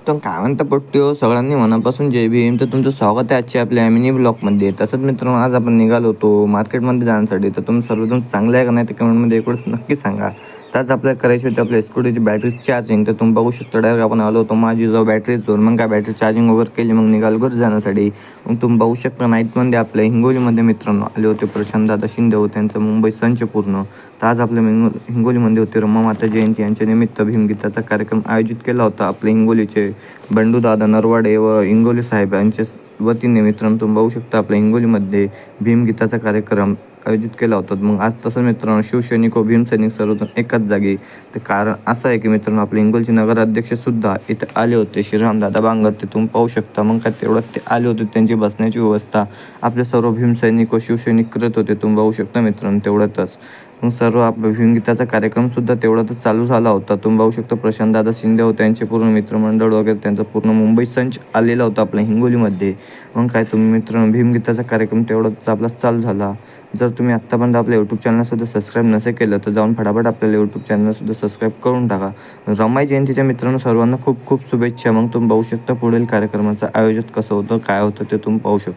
तर काय म्हणता पोट्ट्यो सगळ्यांनी मनापासून जय भीम. तर तुमचं स्वागत आहे आजच्या आपल्या मिनी ब्लॉगमध्ये. तसंच मित्रांनो, आज आपण निघालो होतो मार्केटमध्ये जाण्यासाठी. तर तुम्ही सर्वजण चांगलं आहे का नाही ते कमेंटमध्ये एक वेळेस नक्की सांगा. तर आज आपल्याला करायची होती आपल्या स्कूटीची बॅटरी चार्जिंग. तर तुम्ही बघू शकता डायरेक्ट आपण आलो होतो माझी जो बॅटरी जोर. मग काय बॅटरी चार्जिंग वगैरे केली, मग निघालो घरी जाण्यासाठी. मग तुम्ही बघू शकता नाईटमध्ये आपल्या हिंगोलीमध्ये मित्रांनो आले होते प्रशांतदादा शिंदे व त्यांचं मुंबई संच पूर्ण. तर आज आपल्या हिंगोलीमध्ये होते रमा माता जयंती यांच्या निमित्त भीमगीताचा कार्यक्रम आयोजित केला होता. आपले हिंगोलीचे बंडूदादा नरवाडे व इंगोली साहेब यांच्या वतीने मित्रांनो तुम्ही बघू शकता आपल्या हिंगोलीमध्ये भीमगीताचा कार्यक्रम आयोजित केला होता. मग आज तसं मित्रांनो शिवसैनिक व भीमसैनिक सर्वजण एकाच जागी. ते कारण असं आहे की मित्रांनो आपले हिंगोलीचे नगराध्यक्षसुद्धा इथे आले होते, श्रीरामदादा बांगर. ते तुम्ही पाहू शकता. मग काय तेवढ्यात ते आले होते, त्यांची बसण्याची व्यवस्था आपले सर्व भीमसैनिक व शिवसैनिक करत होते. तुम्ही बघू शकता मित्रांनो तेवढ्यातच. मग सर्व आपल्या भीमगीताचा कार्यक्रमसुद्धा तेवढ्यातच चालू झाला होता. तुम्ही बघू शकता प्रशांतदादा शिंदे व त्यांचे पूर्ण मित्रमंडळ वगैरे त्यांचा पूर्ण मुंबई संच आलेला होता आपल्या हिंगोलीमध्ये. मग काय तुम्ही मित्रांनो भीमगीताचा कार्यक्रम तेवढाच आपला चालू झाला. जर तुम्ही आत्तापर्यंत आपल्या यूट्यूब चॅनलसुद्धा सबस्क्राईब नसेल केलं तर जाऊन फटाफट आपल्याला यूट्यूब चॅनलसुद्धा सबस्क्राईब करून टाका. रमाई जयंतीच्या मित्रांनो सर्वांना खूप खूप शुभेच्छा. मग तुम्ही बघू शकता पुढील कार्यक्रमाचं आयोजन कसं होतं, काय होतं ते तुम्ही पाहू शकता.